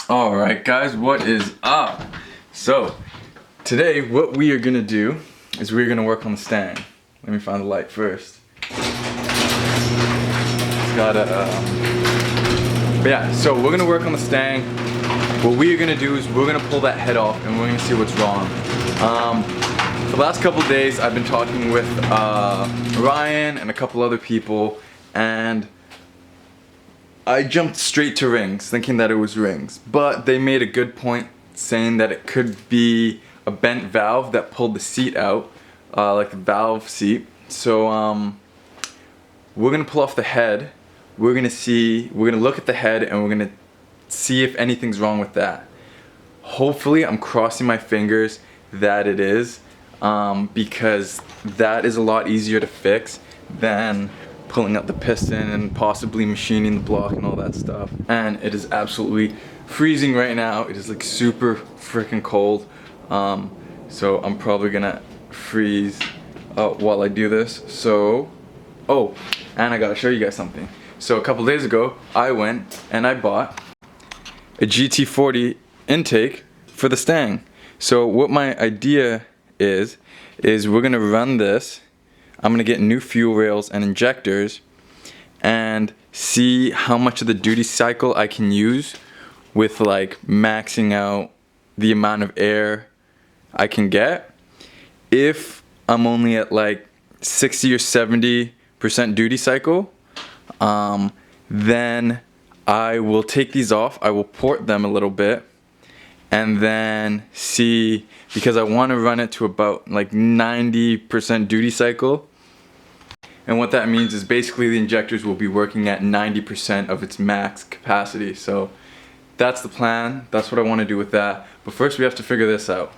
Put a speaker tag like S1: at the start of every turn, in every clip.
S1: Alright guys, what is up? So, today what we are gonna do is we're gonna work on the stand. Let me find the light first. It's gotta, but yeah, so we're gonna work on the stand. What we are gonna do is we're gonna pull that head off and we're gonna see what's wrong. For the last couple days I've been talking with Ryan and a couple other people, and I jumped straight to rings, thinking that it was rings, but they made a good point saying that it could be a bent valve that pulled the seat out, like the valve seat. So we're gonna pull off the head. We're gonna look at the head and we're gonna see if anything's wrong with that. Hopefully, I'm crossing my fingers that it is, because that is a lot easier to fix than pulling out the piston and possibly machining the block and all that stuff. And it is absolutely freezing right now. It is like super freaking cold. So I'm probably gonna freeze while I do this. So, oh, and I gotta show you guys something. So a couple days ago, I went and I bought a GT40 intake for the Stang. So what my idea is we're gonna run this. I'm gonna get new fuel rails and injectors and see how much of the duty cycle I can use with like maxing out the amount of air I can get. If I'm only at like 60 or 70% duty cycle, then I will take these off, I will port them a little bit, and then see, because I want to run it to about like 90% duty cycle. And what that means is basically the injectors will be working at 90% of its max capacity. So that's the plan, that's what I want to do with that. But first we have to figure this out.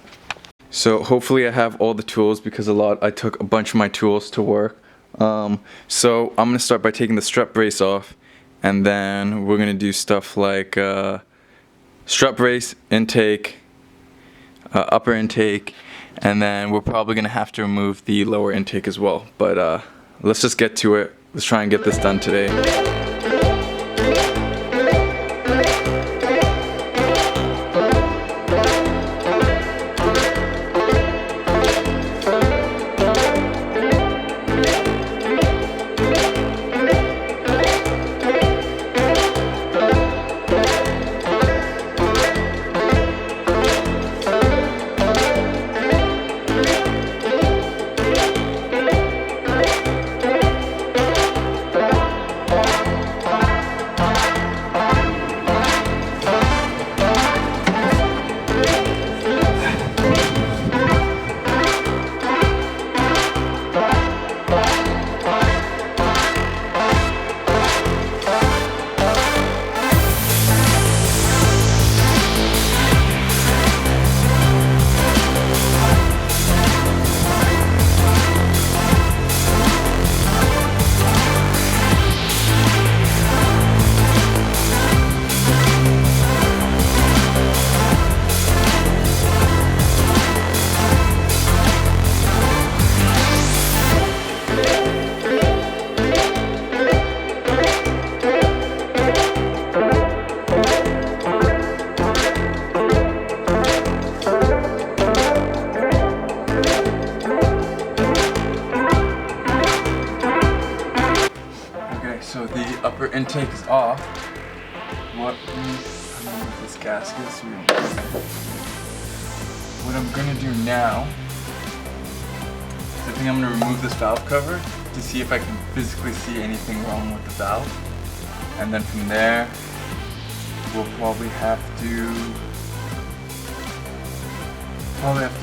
S1: So hopefully I have all the tools, because I took a bunch of my tools to work. So I'm gonna start by taking the strut brace off, and then we're gonna do stuff like strut brace, intake, upper intake, and then we're probably gonna have to remove the lower intake as well. But let's just get to it. Let's try and get this done today. So the upper intake is off. What this gasket? So what I'm gonna do now is I think I'm gonna remove this valve cover to see if I can physically see anything wrong with the valve, and then from there we'll probably have to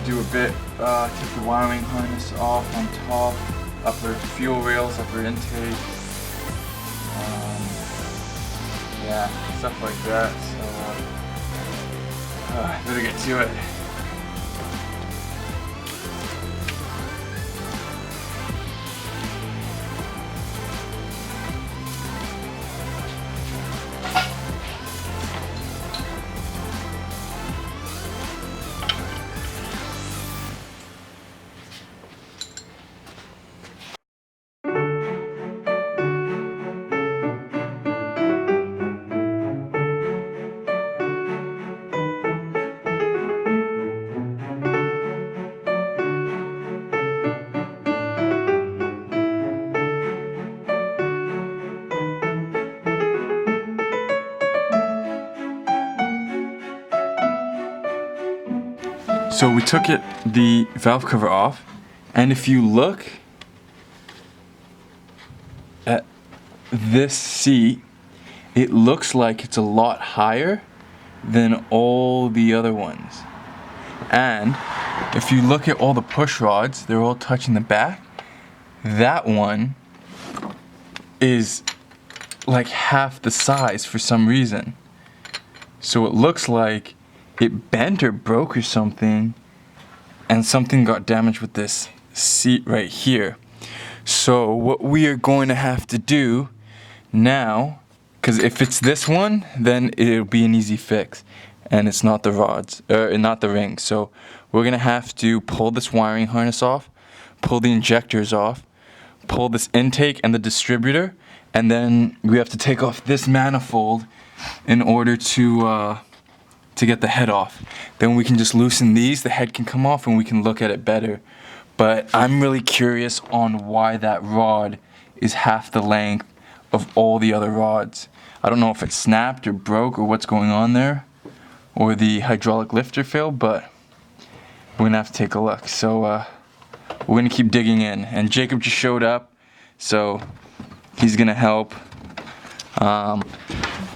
S1: do a bit. Take the wiring harness off on top, upper fuel rails, upper intake. Yeah, stuff like that. So I better get to it. So we took the valve cover off, and if you look at this seat, it looks like it's a lot higher than all the other ones. And if you look at all the push rods, they're all touching the back. That one is like half the size for some reason. So it looks like it bent or broke or something, and something got damaged with this seat right here. So what we are going to have to do now, because if it's this one, then it'll be an easy fix, and it's not the rods, not the rings. So we're gonna have to pull this wiring harness off, pull the injectors off, pull this intake and the distributor, and then we have to take off this manifold in order to get the head off. Then we can just loosen these, the head can come off, and we can look at it better. But I'm really curious on why that rod is half the length of all the other rods. I don't know if it snapped or broke or what's going on there, or the hydraulic lifter failed, but we're gonna have to take a look. So we're gonna keep digging in, and Jacob just showed up, so he's gonna help.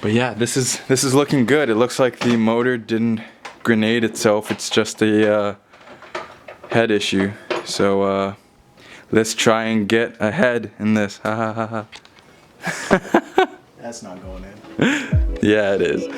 S1: But yeah, this is looking good. It looks like the motor didn't grenade itself. It's just a head issue. So let's try and get ahead in this. Ha ha ha ha.
S2: That's not going in.
S1: Yeah, it is.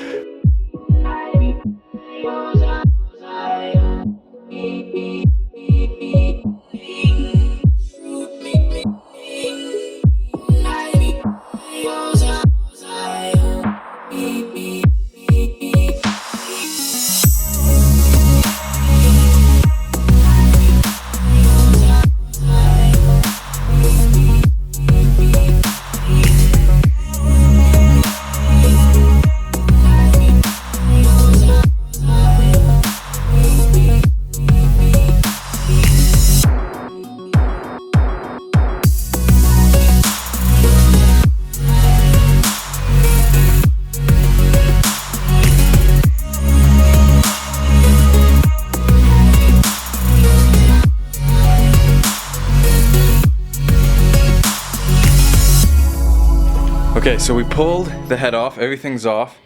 S1: Okay, so we pulled the head off, everything's off.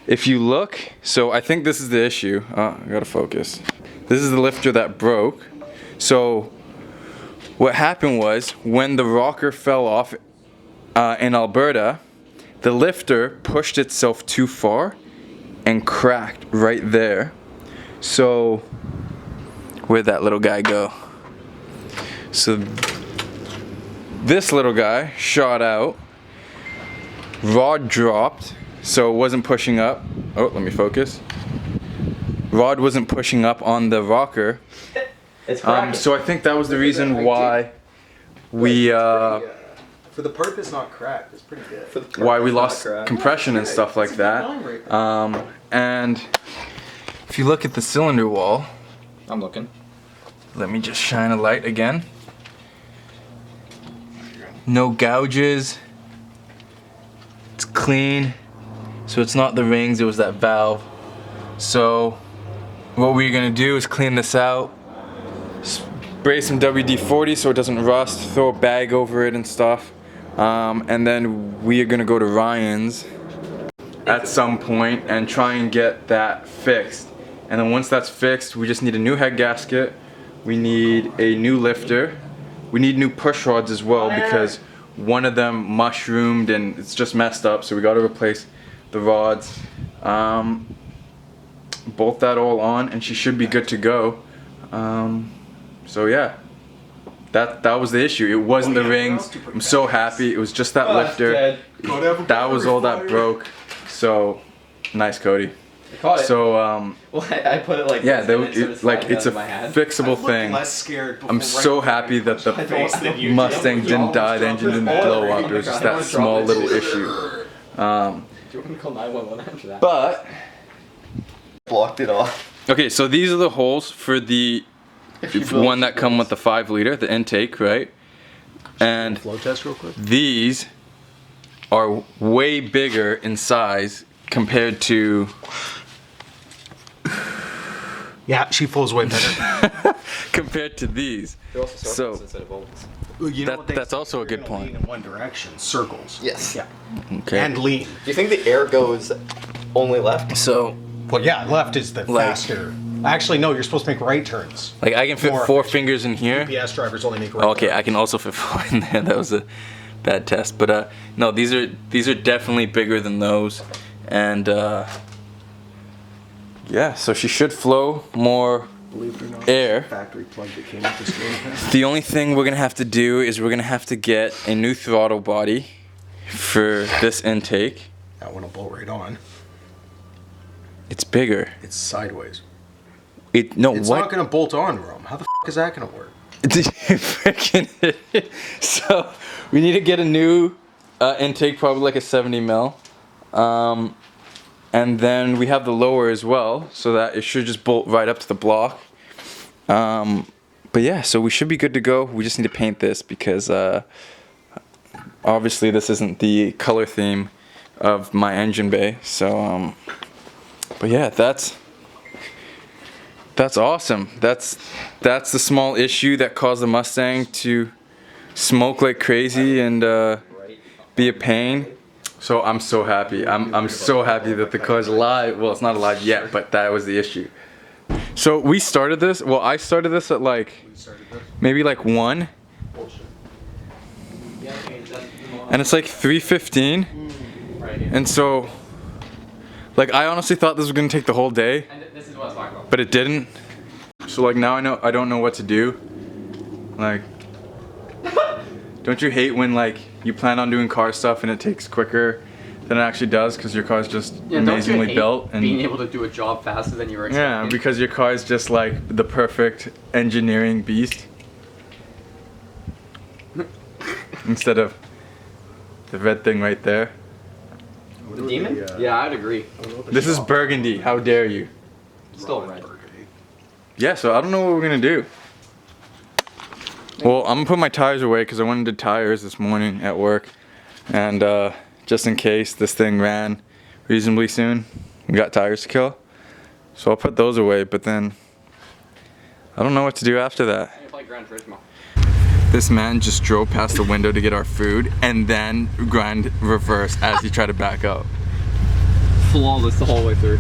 S1: If you look, so I think this is the issue. I gotta focus. This is the lifter that broke. So what happened was, when the rocker fell off in Alberta, the lifter pushed itself too far and cracked right there. So where'd that little guy go? So this little guy shot out, rod dropped, so it wasn't pushing up. Oh, let me focus. Rod wasn't pushing up on the rocker.
S2: It's cracking.
S1: So I think that was the reason why we
S2: for the part that's not cracked, it's pretty good.
S1: why we lost compression and stuff like that. And if you look at the cylinder wall,
S2: I'm looking.
S1: let me just shine a light again. No gouges. It's clean. So it's not the rings, it was that valve. So what we're gonna do is clean this out, spray some WD-40 so it doesn't rust, throw a bag over it and stuff. And then we are gonna go to Ryan's at some point and try and get that fixed. And then once that's fixed, we just need a new head gasket. We need a new lifter. We need new push rods as well, because one of them mushroomed and it's just messed up, so we got to replace the rods. Bolt that all on and she should be good to go. So yeah, that was the issue. It wasn't the rings. I'm so happy. It was just that lifter. That was all that broke. So nice, Cody.
S3: I caught it.
S1: So
S3: well, I put it like
S1: yeah,
S3: it's
S1: it's a fixable thing. I'm so happy that the Mustang didn't die, the engine didn't blow up. It was just that small little issue.
S3: Do you want me to call 911 after that?
S1: But
S2: Blocked it off.
S1: okay, so these are the holes for the one that come with the 5 liter, the intake, right? And
S2: Flow test real quick.
S1: these are way bigger in size compared to
S4: Yeah, she flows way better.
S1: compared to these.
S3: They're also circles
S1: So-
S3: instead of ovals.
S4: You know
S1: That-
S4: what they
S1: that's
S4: say,
S1: also a
S4: if you're
S1: good
S4: gonna
S1: point.
S4: lean in one direction, circles.
S3: Yes.
S4: Yeah.
S1: Okay.
S4: And lean.
S3: Do you think the air goes only left?
S1: So,
S4: Well, yeah, left is the
S1: Like-
S4: faster. Actually, no, you're supposed to make right turns.
S1: like I can fit
S4: More
S1: 4
S4: efficient.
S1: fingers in here.
S4: PS drivers only make right
S1: Okay, I
S4: turns.
S1: can also fit 4 in there. That was a bad test, but no, these are definitely bigger than those, and yeah, so she should flow more
S2: Believe it or not,
S1: air.
S2: factory plug that came with this game.
S1: The only thing we're gonna have to do is we're gonna have to get a new throttle body for this intake.
S4: That one will blow right on.
S1: It's bigger.
S4: It's sideways.
S1: It's
S4: It's not
S1: what?
S4: going to bolt on, Rome. How the f is that going to work?
S1: Freaking so we need to get a new intake, probably like a 70 mil, and then we have the lower as well, so that it should just bolt right up to the block. But yeah, so we should be good to go. We just need to paint this because obviously this isn't the color theme of my engine bay. So but yeah, that's awesome. That's the small issue that caused the Mustang to smoke like crazy and be a pain. So I'm so happy. I'm so happy that the car's alive. Well, it's not alive yet, but that was the issue. So we started this. Well, I started this at like maybe like 1, and it's like 3:15. And so, like, I honestly thought this was gonna take the whole day.
S3: And this is what I was talking about.
S1: But it didn't. So like now I don't know what to do. Like, don't you hate when like you plan on doing car stuff and it takes quicker than it actually does because your car's just amazingly built and
S3: being able to do a job faster than you were expecting.
S1: yeah, because your car is just like the perfect engineering beast instead of the red thing right there.
S3: The demon? Yeah, I'd agree.
S1: This is burgundy. How dare you?
S3: Still red.
S1: Yeah, so I don't know what we're gonna do. Well, I'm gonna put my tires away because I went and did tires this morning at work, and just in case this thing ran reasonably soon, we got tires to kill. So I'll put those away, but then I don't know what to do after that.
S3: You play Gran Turismo.
S1: This man just drove past the window to get our food and then grind reverse as he tried to back up.
S3: Flawless the whole way through.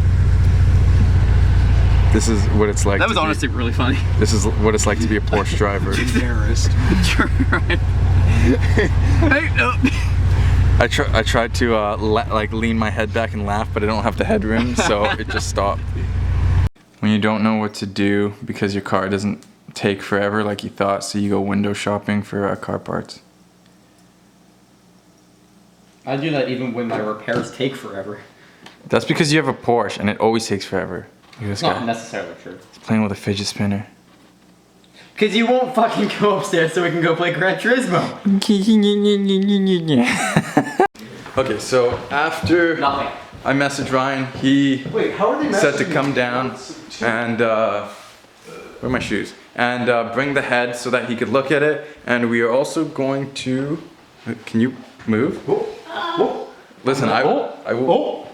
S1: This is what it's like.
S3: That was
S1: to be-
S3: honestly really funny.
S1: This is what it's like to be a Porsche driver.
S4: Embarrassed.
S3: You're right. Hey, no.
S1: I tried to like lean my head back and laugh, but I don't have the headroom, so it just stopped. When you don't know what to do because your car doesn't take forever like you thought, so you go window shopping for car parts.
S3: I do that even when my repairs take forever.
S1: That's because you have a Porsche and it always takes forever. Look at this
S3: It's not
S1: guy.
S3: necessarily true.
S1: He's playing with a fidget spinner.
S3: Cause you won't fucking go upstairs so we can go play Gran Turismo.
S1: Okay, so after
S3: Nothing.
S1: I messaged Ryan, he
S2: Wait, how are they
S1: said to
S2: messaging
S1: come
S2: me?
S1: down and where are my shoes? And bring the head so that he could look at it. And we are also going to. Can you move? Listen, I will.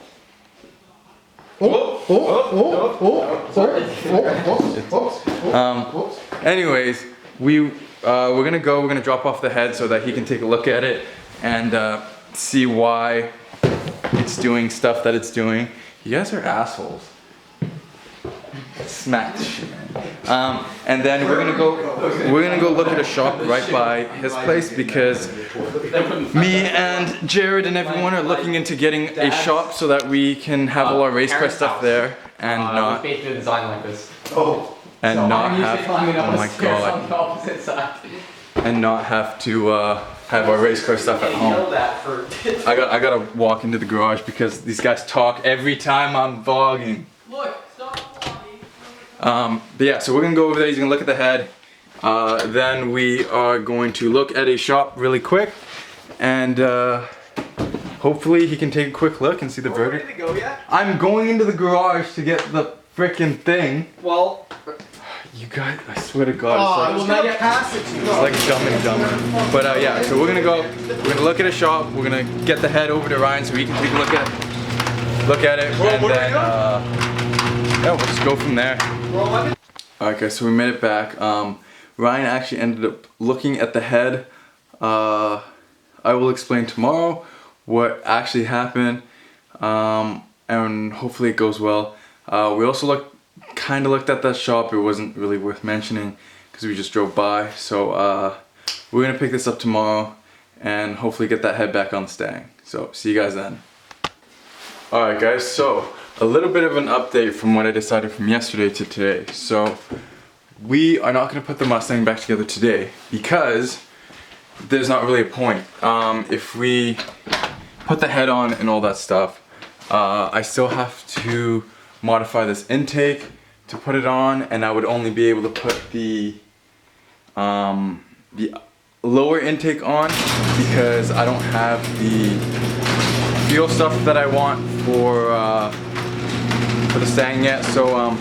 S1: Anyways, we're gonna drop off the head so that he can take a look at it and see why it's doing stuff that it's doing. You guys are assholes. Smack the shit. And then we're gonna go look at a shop right by his place because me and Jared and everyone are looking into getting a shop so that we can have all our race car stuff there and not
S3: basically designed like this.
S1: and not have
S3: climbing up
S1: oh
S3: the
S1: my
S3: stairs on
S1: god
S3: the opposite side.
S1: and not have to have our race car stuff at home.
S3: That for
S1: I gotta walk into the garage because these guys talk every time I'm vlogging.
S3: Look, stop vlogging.
S1: But yeah, so we're gonna go over there. He's gonna look at the head. Then we are going to look at a shop really quick, and hopefully he can take a quick look and see the verdict.
S3: Ready to go yet?
S1: I'm going into the garage to get the freaking thing.
S3: Well,
S1: You guys, I swear to God,
S2: Well, now you pass it to
S1: it's like Dumb and Dumber. But yeah, so we're gonna go. We're gonna look at a shop. We're gonna get the head over to Ryan so he can take a look at it, and then yeah, we'll just go from there. Alright guys, so we made it back. Ryan actually ended up looking at the head. I will explain tomorrow what actually happened, and hopefully it goes well. We also kind of looked at that shop. It wasn't really worth mentioning because we just drove by. So we're gonna pick this up tomorrow and hopefully get that head back on the Stang. So see you guys then. Alright guys, so a little bit of an update from what I decided from yesterday to today. So we are not going to put the Mustang back together today because there's not really a point. If we put the head on and all that stuff, I still have to modify this intake to put it on, and I would only be able to put the lower intake on because I don't have the fuel stuff that I want for the Stang yet. So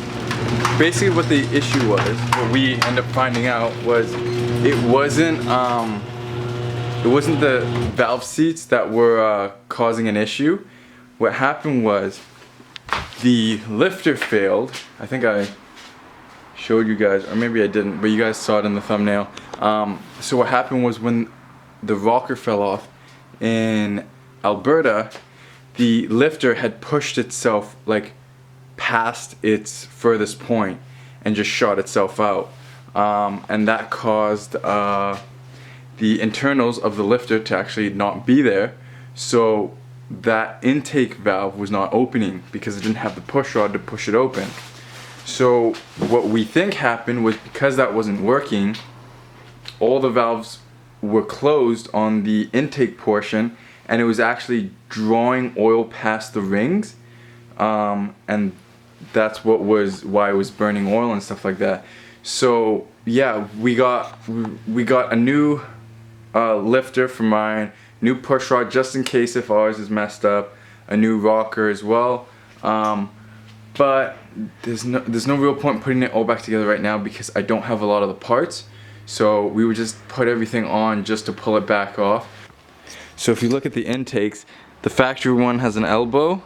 S1: basically what the issue was, what we ended up finding out was it wasn't the valve seats that were causing an issue. What happened was the lifter failed. I think I showed you guys, or maybe I didn't, but you guys saw it in the thumbnail. So what happened was when the rocker fell off in Alberta, the lifter had pushed itself like past its furthest point and just shot itself out, and that caused the internals of the lifter to actually not be there, so that intake valve was not opening because it didn't have the push rod to push it open. So what we think happened was because that wasn't working, all the valves were closed on the intake portion and it was actually drawing oil past the rings, and that's why it was burning oil and stuff like that. So yeah, we got a new lifter for mine, new push rod just in case if ours is messed up, a new rocker as well. But there's no real point putting it all back together right now because I don't have a lot of the parts. So we would just put everything on just to pull it back off. So if you look at the intakes, the factory one has an elbow,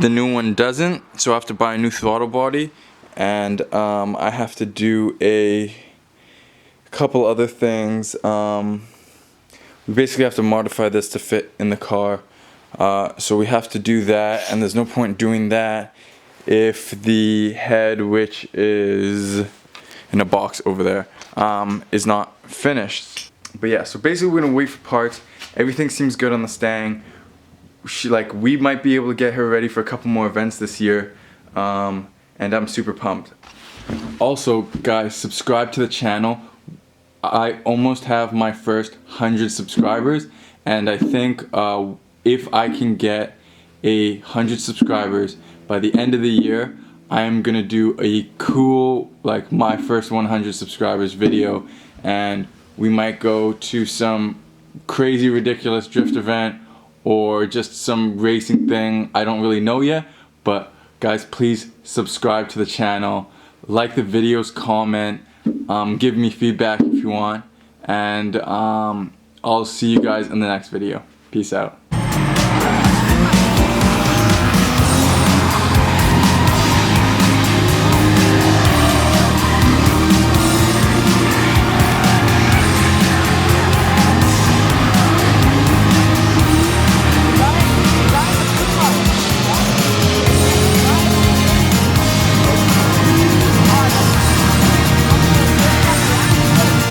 S1: the new one doesn't, so I have to buy a new throttle body, and I have to do a couple other things. We basically have to modify this to fit in the car, so we have to do that, and there's no point doing that if the head, which is in a box over there, is not finished. But yeah, so basically we're gonna wait for parts. Everything seems good on the Stang. We might be able to get her ready for a couple more events this year, and I'm super pumped. Also guys, subscribe to the channel. I almost have my first 100 subscribers, and I think if I can get 100 subscribers by the end of the year, I am gonna do a cool, like, my first 100 subscribers video, and we might go to some crazy ridiculous drift event or just some racing thing. I don't really know yet, but guys, please subscribe to the channel, like the videos, comment, give me feedback if you want, and I'll see you guys in the next video. Peace out.